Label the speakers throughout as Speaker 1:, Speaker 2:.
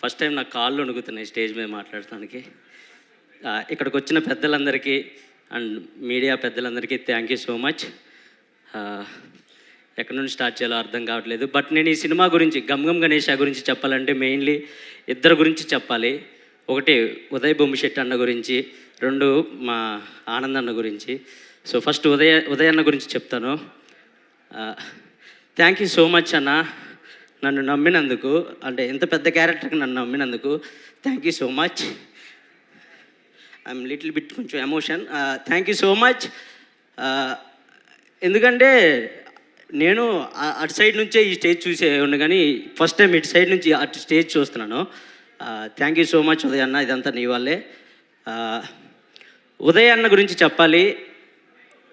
Speaker 1: First time నా కాళ్ళు వణుకుతున్నాయి stage మీద మాట్లాడటానికి. ఇక్కడికి వచ్చిన పెద్దలందరికీ అండ్ మీడియా పెద్దలందరికీ థ్యాంక్ యూ సో మచ్. ఎక్కడి నుండి స్టార్ట్ చేయాలో అర్థం కావట్లేదు. బట్ నేను ఈ సినిమా గురించి గమ్ గమ్ గణేష్ గురించి చెప్పాలంటే మెయిన్లీ ఇద్దరు గురించి చెప్పాలి. ఒకటి ఉదయ్ బొమ్మిశెట్టి అన్న గురించి, రెండు మా ఆనంద్ అన్న గురించి. సో ఫస్ట్ ఉదయ్ అన్న గురించి చెప్తాను. థ్యాంక్ యూ సో మచ్ అన్న, నన్ను నమ్మినందుకు, అంటే ఎంత పెద్ద క్యారెక్టర్కి నన్ను నమ్మినందుకు thank you so much. I'm little bit కొంచెం emotion. Thank you so much. ఎందుకంటే నేను అటు సైడ్ నుంచే ఈ స్టేజ్ చూసేవాడిని, కానీ ఫస్ట్ టైం ఇటు సైడ్ నుంచి అటు స్టేజ్ చూస్తున్నాను. Thank you so much Uday అన్న, ఇదంతా నీ వల్లే. ఉదయ్ అన్న గురించి చెప్పాలి,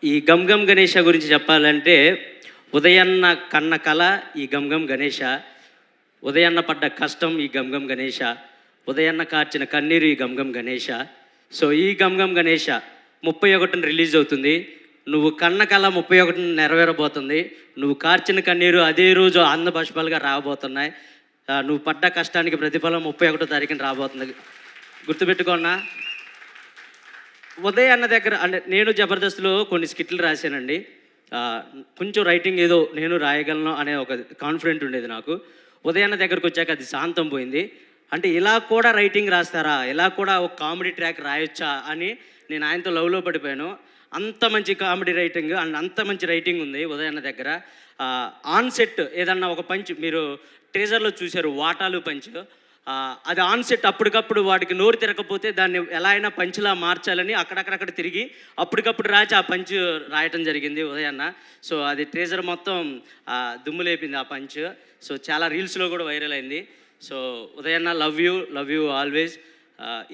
Speaker 1: ఈ గమ్ గమ్ గణేష గురించి చెప్పాలంటే ఉదయన్న కన్న కళ ఈ గమ్ గమ్ గణేష, ఉదయన్న పడ్డ కష్టం ఈ గమ్ గమ్ గణేష, ఉదయన్న కార్చిన కన్నీరు ఈ గమ్ గమ్ గణేష. సో ఈ గమ్ గమ్ గణేష 31న రిలీజ్ అవుతుంది. నువ్వు కన్న కళ 31న నెరవేరబోతుంది. నువ్వు కార్చిన కన్నీరు అదే రోజు ఆనందబాష్పాలుగా రాబోతున్నాయి. నువ్వు పడ్డ కష్టానికి ప్రతిఫలం 31వ తారీఖున రాబోతుంది. గుర్తుపెట్టుకోన్నా. ఉదయ్ అన్న దగ్గర అంటే నేను జబర్దస్త్లో కొన్ని స్కిట్లు రాశానండి. కొంచెం రైటింగ్ ఏదో నేను రాయగలను అనే ఒక కాన్ఫిడెంట్ ఉండేది నాకు. ఉదయ్ అన్న దగ్గరకు వచ్చాక అది శాంతం పోయింది. అంటే ఇలా కూడా రైటింగ్ రాస్తారా, ఇలా కూడా ఒక కామెడీ ట్రాక్ రాయొచ్చా అని నేను ఆయనతో లవ్లో పడిపోయాను. అంత మంచి కామెడీ రైటింగ్ అండ్ అంత మంచి రైటింగ్ ఉంది ఉదయ్ అన్న దగ్గర. ఆన్ సెట్ ఏదన్నా ఒక పంచ్ మీరు ట్రేజర్లో చూశారు, వాటాలు పంచ్, అది ఆన్ సెట్ అప్పటికప్పుడు వాడికి నోరు తిరగకపోతే దాన్ని ఎలా అయినా పంచ్లా మార్చాలని అక్కడక్కడక్కడ తిరిగి అప్పటికప్పుడు రాచి ఆ పంచ్ రాయటం జరిగింది ఉదయ్ అన్న. సో అది ట్రేజర్ మొత్తం దుమ్ము లేపింది ఆ పంచ్. సో చాలా రీల్స్లో కూడా వైరల్ అయింది. సో ఉదయ్ అన్న లవ్ యూ ఆల్వేస్.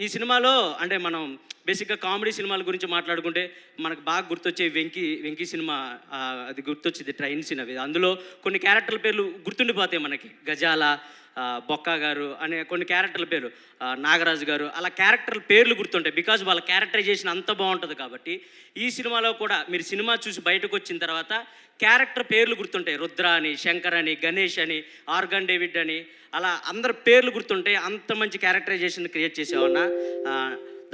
Speaker 1: ఈ సినిమాలో అంటే మనం బేసిక్గా కామెడీ సినిమాల గురించి మాట్లాడుకుంటే మనకు బాగా గుర్తొచ్చే వెంకీ సినిమా, అది గుర్తొచ్చింది, ట్రైన్ సీన్. అవి అందులో కొన్ని క్యారెక్టర్ల పేర్లు గుర్తుండిపోతాయి మనకి. గజాల, బొక్క గారు అనే కొన్ని క్యారెక్టర్ల పేరు, నాగరాజు గారు, అలా క్యారెక్టర్ల పేర్లు గుర్తుంటాయి. బికాజ్ వాళ్ళ క్యారెక్టరైజేషన్ అంత బాగుంటుంది కాబట్టి. ఈ సినిమాలో కూడా మీరు సినిమా చూసి బయటకు వచ్చిన తర్వాత క్యారెక్టర్ పేర్లు గుర్తుంటాయి. రుద్ర అని, శంకర్ అని, గణేష్ అని, ఆర్గన్ డేవిడ్ అని, అలా అందరి పేర్లు గుర్తుంటాయి. అంత మంచి క్యారెక్టరైజేషన్ క్రియేట్ చేసేవన్నా.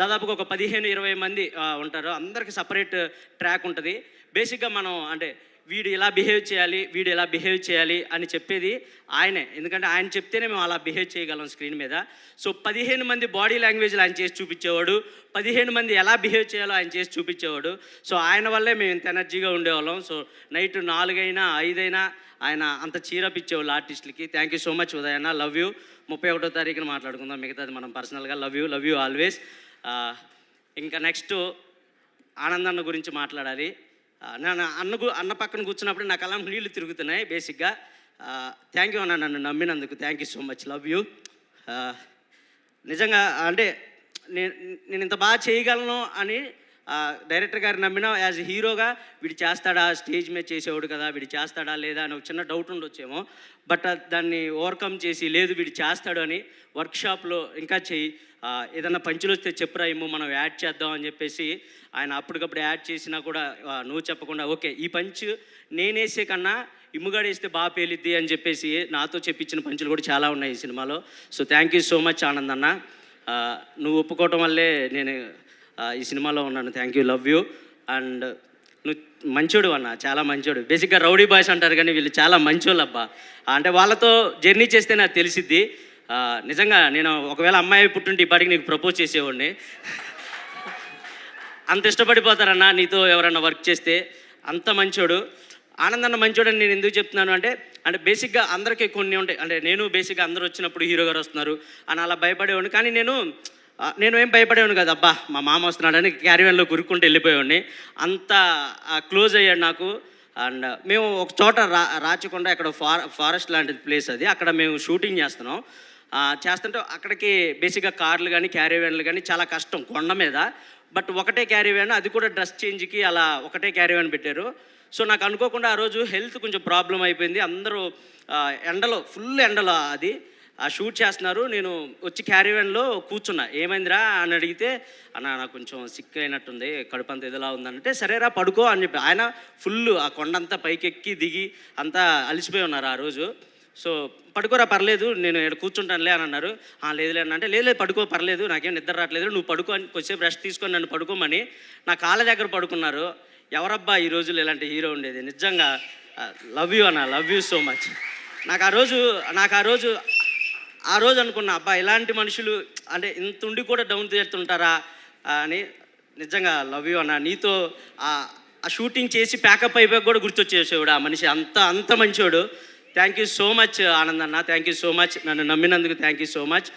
Speaker 1: దాదాపుగా ఒక 15-20 మంది ఉంటారు. అందరికి సపరేట్ ట్రాక్ ఉంటుంది. బేసిక్గా మనం అంటే వీడు ఇలా బిహేవ్ చేయాలి అని చెప్పేది ఆయనే. ఎందుకంటే ఆయన చెప్తేనే మేము అలా బిహేవ్ చేయగలం స్క్రీన్ మీద. సో 15 మంది బాడీ లాంగ్వేజ్లు ఆయన చేసి చూపించేవాడు, 15 మంది ఎలా బిహేవ్ చేయాలో ఆయన చేసి చూపించేవాడు. సో ఆయన వల్లే మేము ఇంత ఎనర్జీగా ఉండేవాళ్ళం. సో నైట్ 4 అయినా 5 అయినా ఆయన అంత చీరప్ ఇచ్చేవాళ్ళు ఆర్టిస్టులకి. Thank you so much Uday అన్న, లవ్ యూ. 31వ తారీఖున మాట్లాడుకుందాం మిగతాది మనం పర్సనల్గా. Love you always. ఇంకా నెక్స్ట్ ఆనంద్ అన్న గురించి మాట్లాడాలి. నేను అన్న పక్కన కూర్చున్నప్పుడు నా కళ్ళ నీళ్ళు తిరుగుతున్నాయి బేసిక్గా. థ్యాంక్ యూ అన్న, నన్ను నమ్మినందుకు thank you so much, love you. నిజంగా అంటే నేను ఇంత బాగా చేయగలను అని డైరెక్టర్ గారు నమ్మిన యాజ్ హీరోగా వీడు చేస్తాడా, స్టేజ్ మీద చేసేవాడు కదా, వీడు చేస్తాడా లేదా అని ఒక చిన్న డౌట్ ఉండొచ్చేమో. బట్ దాన్ని ఓవర్కమ్ చేసి లేదు వీడు చేస్తాడు అని వర్క్షాప్లో ఇంకా చెయ్యి, ఏదన్నా పంచులు వస్తే చెప్పురా ఏమో మనం యాడ్ చేద్దాం అని చెప్పేసి ఆయన అప్పటికప్పుడు యాడ్ చేసినా కూడా నువ్వు చెప్పకుండా ఓకే ఈ పంచ్ నేనేసే కన్నా ఇమ్ముగాడు వేస్తే బాగా పేలిద్ది అని చెప్పేసి నాతో చెప్పించిన పంచులు కూడా చాలా ఉన్నాయి ఈ సినిమాలో. So thank you so much Anand అన్న, నువ్వు ఒప్పుకోవటం వల్లే నేను ఈ సినిమాలో ఉన్నాను. Thank you, love you. And నువ్వు మంచోడు అన్న, చాలా మంచోడు. బేసిక్గా రౌడీ బాయ్స్ అంటారు కానీ వీళ్ళు చాలా మంచోళ్ళు అబ్బా. అంటే వాళ్ళతో జర్నీ చేస్తే నాకు తెలిసిద్ది. నిజంగా నేను ఒకవేళ అమ్మాయి పుట్టుంటే ఇప్పటికి నీకు ప్రపోజ్ చేసేవాడిని. అంత ఇష్టపడిపోతారన్నా నీతో ఎవరన్నా వర్క్ చేస్తే. అంత మంచోడు ఆనంద్ అన్న. మంచోడని నేను ఎందుకు చెప్తున్నాను అంటే బేసిక్గా అందరికీ కొన్ని ఉంటాయి. అంటే నేను బేసిక్గా అందరూ వచ్చినప్పుడు హీరో గారు వస్తున్నారు అని అలా భయపడేవాడిని. కానీ నేను ఏం భయపడేవాడిని కాదు. అబ్బా మా మామ వస్తున్నాడని క్యారీవన్లో గురుక్కుంటూ వెళ్ళిపోయేవాడిని. అంత క్లోజ్ అయ్యాడు నాకు. అండ్ మేము ఒక చోట రాచకొండ, అక్కడ ఫారెస్ట్ లాంటి ప్లేస్ అది, అక్కడ మేము షూటింగ్ చేస్తుంటే అక్కడికి బేసిక్గా కార్లు కానీ క్యారీవ్యాన్లు కానీ చాలా కష్టం కొండ మీద. బట్ ఒకటే క్యారీవ్యాన్, అది కూడా డ్రెస్ చేంజ్కి అలా ఒకటే క్యారీవ్యాన్ పెట్టారు. సో నాకు అనుకోకుండా ఆ రోజు హెల్త్ కొంచెం ప్రాబ్లం అయిపోయింది. అందరూ ఎండలో, ఫుల్ ఎండలో అది షూట్ చేస్తున్నారు. నేను వచ్చి క్యారీవ్యాన్లో కూర్చున్నా. ఏమైందిరా అని అడిగితే అన్న నాకు కొంచెం సిక్ అయినట్టుంది, కడుపు అంతా ఎదులా ఉందంటే సరేరా పడుకో అని చెప్పి ఆయన ఫుల్ ఆ కొండంతా పైకెక్కి దిగి అంతా అలిసిపోయి ఉన్నారు ఆ రోజు. సో పడుకోరా పర్లేదు నేను ఇక్కడ కూర్చుంటానులే అని అన్నారు. లేదులే అన్న అంటే లేదు పడుకో పర్లేదు నాకేం నిద్ర రావట్లేదు నువ్వు పడుకో అని కొద్దిసేపు రెస్ట్ తీసుకొని నన్ను పడుకోమని నా కాళ్ళ దగ్గర పడుకున్నారు. ఎవరబ్బా ఈ రోజులు ఇలాంటి హీరో ఉండేది. నిజంగా లవ్ యూ అన్న, లవ్ యూ సో మచ్. నాకు ఆ రోజు అనుకున్నా, అబ్బా ఇలాంటి మనుషులు అంటే ఇంత ఉండి కూడా డౌన్ చేస్తుంటారా అని. నిజంగా లవ్ యూ అన్న. నీతో ఆ షూటింగ్ చేసి ప్యాకప్ అయిపోయి కూడా గుర్తొచ్చేసేవాడు ఆ మనిషి, అంత మంచోడు. Thank you so much Anand అన్న, థ్యాంక్ యూ సో మచ్, నన్ను నమ్మినందుకు thank you so much.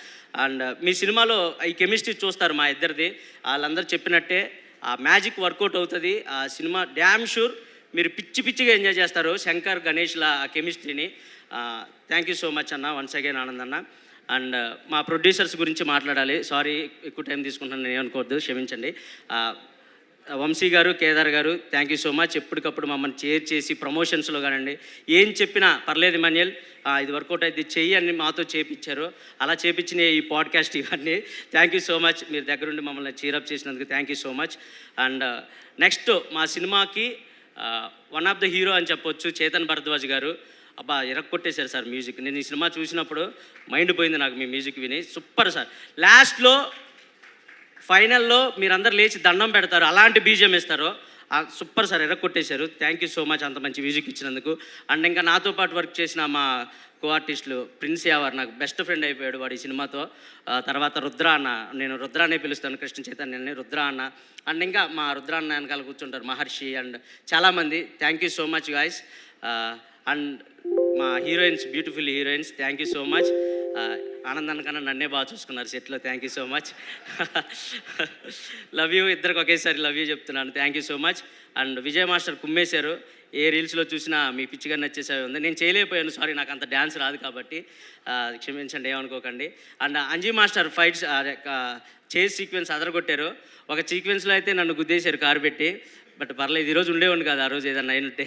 Speaker 1: And మీ సినిమాలో ఈ కెమిస్ట్రీ చూస్తారు మా ఇద్దరిది. వాళ్ళందరూ చెప్పినట్టే ఆ మ్యాజిక్ వర్కౌట్ అవుతుంది. ఆ సినిమా డ్యామ్ షూర్ మీరు పిచ్చిగా ఎంజాయ్ చేస్తారు శంకర్ గణేష్ల ఆ కెమిస్ట్రీని. థ్యాంక్ యూ సో మచ్ అన్న, వన్స్ అగైన్ ఆనంద్ అన్న. అండ్ మా ప్రొడ్యూసర్స్ గురించి మాట్లాడాలి. సారీ ఎక్కువ టైం తీసుకుంటాను, నేను ఏమనుకోవద్దు, క్షమించండి. వంశీ గారు, కేదార్ గారు, థ్యాంక్ యూ సో మచ్. ఎప్పటికప్పుడు మమ్మల్ని చేర్ చేసి ప్రమోషన్స్లో కానండి ఏం చెప్పినా పర్లేదు ఇమాన్యుయల్ ఇది వర్కౌట్ అయితే చెయ్యి అని మాతో చేపించారు. అలా చేపించిన ఈ పాడ్కాస్ట్ ఇవన్నీ థ్యాంక్ యూ సో మచ్. మీరు దగ్గరుండి మమ్మల్ని చీరప్ చేసినందుకు thank you so much. And next మా సినిమాకి వన్ ఆఫ్ ద హీరో అని చెప్పొచ్చు చేతన్ భరద్వాజ్ గారు. అబ్బా కొట్టేశారు సార్ మ్యూజిక్. నేను ఈ సినిమా చూసినప్పుడు మైండ్ పోయింది నాకు మీ మ్యూజిక్ విని. Super sir. లాస్ట్లో ఫైనల్లో మీరందరూ లేచి దండం పెడతారు, అలాంటి బీజియం ఇస్తారు. సూపర్ సార్, కొట్టేశారు. థ్యాంక్ యూ సో మచ్ అంత మంచి మ్యూజిక్ ఇచ్చినందుకు. అండ్ ఇంకా నాతో పాటు వర్క్ చేసిన మా కో ఆర్టిస్టులు ప్రిన్స్ యావర్ నాకు బెస్ట్ ఫ్రెండ్ అయిపోయాడు వాడు ఈ సినిమాతో. తర్వాత రుద్ర అన్న, నేను రుద్ర అనే పిలుస్తాను, కృష్ణ చైతన్యని రుద్ర అన్న. అండ్ ఇంకా మా రుద్ర అన్న వెనకాల కూర్చుంటారు మహర్షి అండ్ చాలామంది. Thank you so much guys. And మా heroines, beautiful heroines, thank you so much. ఆనందాన్ని కన్నా నన్నే బాగా చూసుకున్నారు సెట్లో. Thank you so much. Love you ఇద్దరికి ఒకేసారి లవ్ యూ చెప్తున్నాను. Thank you so much. And Vijay master కుమ్మేశారు. ఏ రీల్స్లో చూసినా మీ పిచ్చిగా నచ్చేసేవి ఉంది. నేను చేయలేకపోయాను, సారీ, నాకు అంత డ్యాన్స్ రాదు కాబట్టి క్షమించండి, ఏమనుకోకండి. And Anji master fights chase sequence అదరగొట్టారు. ఒక సీక్వెన్స్లో అయితే నన్ను గుద్దేశారు కారు పెట్టి, బట్ పర్లేదు ఈరోజు ఉండేవాడిని కాదు, ఆ రోజు ఏదన్నా అయినట్టే.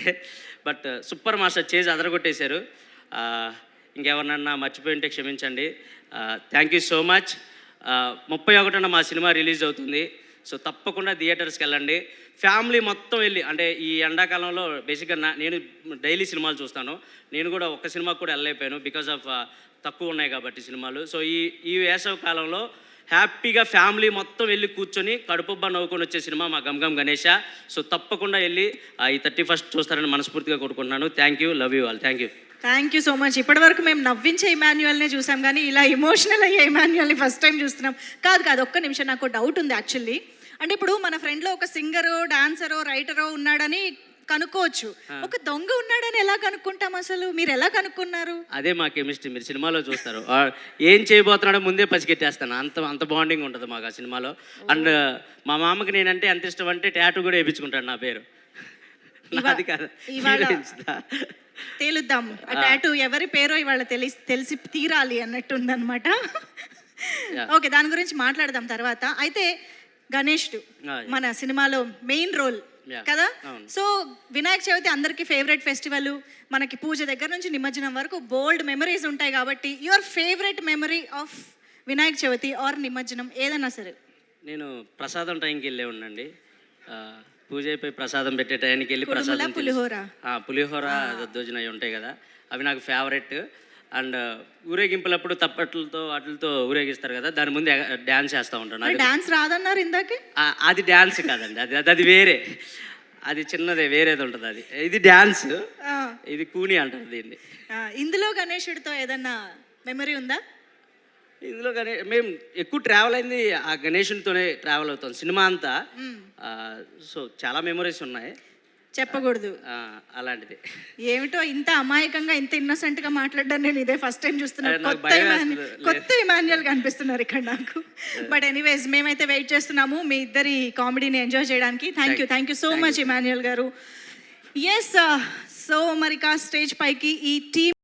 Speaker 1: బట్ సూపర్ మాస్టర్ చేజ్ అదరగొట్టేశారు. ఇంకెవరినన్నా మర్చిపోయి ఉంటే క్షమించండి. Thank you so much. 31న మా సినిమా రిలీజ్ అవుతుంది. సో తప్పకుండా థియేటర్స్కి వెళ్ళండి. ఫ్యామిలీ మొత్తం వెళ్ళి, అంటే ఈ ఎండాకాలంలో బేసిక్గా నేను డైలీ సినిమాలు చూస్తాను. నేను కూడా ఒక్క సినిమాకి కూడా వెళ్ళలేకపోయాను బికాజ్ ఆఫ్ తక్కువ ఉన్నాయి కాబట్టి సినిమాలు. సో ఈ వేసవి కాలంలో హ్యాపీగా ఫ్యామిలీ మొత్తం వెళ్ళి కూర్చొని కడుపుబ్బా నవ్వుకొని వచ్చే సినిమా మా గమ్ గణేష. సో తప్పకుండా వెళ్ళి ఈ 31st చూస్తారని మనస్ఫూర్తిగా కోరుకుంటున్నాను. Thank you, love you all.
Speaker 2: Thank you so much. ఇప్పటివరకు మేము నవ్వించే ఇమాన్యుయల్నే చూసాం, కానీ ఇలా ఎమోషనల్ అయ్యే ఇమాన్యుయల్ని ఫస్ట్ టైం చూస్తున్నాం. కాదు ఒక్క నిమిషం, నాకు డౌట్ ఉంది యాక్చువల్లీ. అంటే ఇప్పుడు మన ఫ్రెండ్లో ఒక సింగరో, డాన్సరో, రైటరో ఉన్నాడని కనుక్కోవచ్చు, ఒక దొంగ ఉన్నాడని ఎలా కనుక్కుంటాం అసలు? మీరు ఎలా కనుక్కున్నారు?
Speaker 1: అదే మా కెమిస్ట్రీ, మీరు సినిమాలో చూస్తారు. ఏం చేయబోతున్నాడో ముందే పసిగెట్టేస్తాను, అంత బాండింగ్ ఉంటుంది మాకు ఆ సినిమాలో. అండ్ మా మామకి నేనంటే ఎంత ఇష్టం అంటే టాటూ కూడా వేయించుకుంటాడు నా పేరు. నాది కాదు,
Speaker 2: తేలుద్దాం ఆ టాటూ ఎవరి పేరో ఇవాళ తెలిసి తీరాలి అన్నట్టుందనమాట. ఓకే, దాని గురించి మాట్లాడదాం తర్వాత. అయితే గణేష్డు మన సినిమాలో మెయిన్ రోల్ కదా. సో వినాయక చవితి అందరికీ ఫేవరెట్ ఫెస్టివల్. మనకి పూజ దగ్గర నుంచి నిమజ్జనం వరకు బోల్డ్ మెమరీస్ ఉంటాయి కాబట్టి your favourite memory of Vinayaka Chavithi or నిమజ్జనం ఏదన్నా సరే.
Speaker 1: నేను ప్రసాదం టైంకి వెళ్ళే ఉండండి. పూజ అయిపోయి ప్రసాదం పెట్టే టైంకి వెళ్ళి ప్రసాదం, పులిహోర దద్దోజన అవి ఉంటాయి కదా, అవి నాకు ఫేవరెట్. అండ్ ఊరేగింపులప్పుడు తప్పట్లతో వాటితో ఊరేగిస్తారు కదా, దాని ముందు డ్యాన్స్ చేస్తూ ఉంటాను.
Speaker 2: డాన్స్ రాదన్నారు ఇందాకే.
Speaker 1: అది డ్యాన్స్ కాదండి, అది వేరే, అది చిన్నదే, వేరేది ఉంటుంది. అది ఇది డ్యాన్స్, ఇది కూని అంటారు దీన్ని.
Speaker 2: ఇందులో గణేశుడితో ఏదన్నా మెమరీ ఉందా?
Speaker 1: ఇందులో మేము ఎక్కువ ట్రావెల్ అయింది ఆ గణేషునితోనే ట్రావెల్ అవుతాం సినిమా అంతా. సో చాలా మెమరీస్ ఉన్నాయి,
Speaker 2: చెప్పకూడదు
Speaker 1: అలాంటిది.
Speaker 2: ఏమిటో ఇంత అమాయకంగా, ఇంత ఇన్నోసెంట్ గా మాట్లాడడం నేను ఇదే ఫస్ట్ టైం చూస్తున్నాను. కొత్త ఇమాన్యుయల్ కనిపిస్తున్నారు ఇక్కడ నాకు. బట్ ఎనీవేస్, మేమైతే వెయిట్ చేస్తున్నాము మీ ఇద్దరి కామెడీని ఎంజాయ్ చేయడానికి. Thank you so much Emmanuel గారు. ఎస్, సో మరి స్టేజ్ పైకి ఈ టీమ్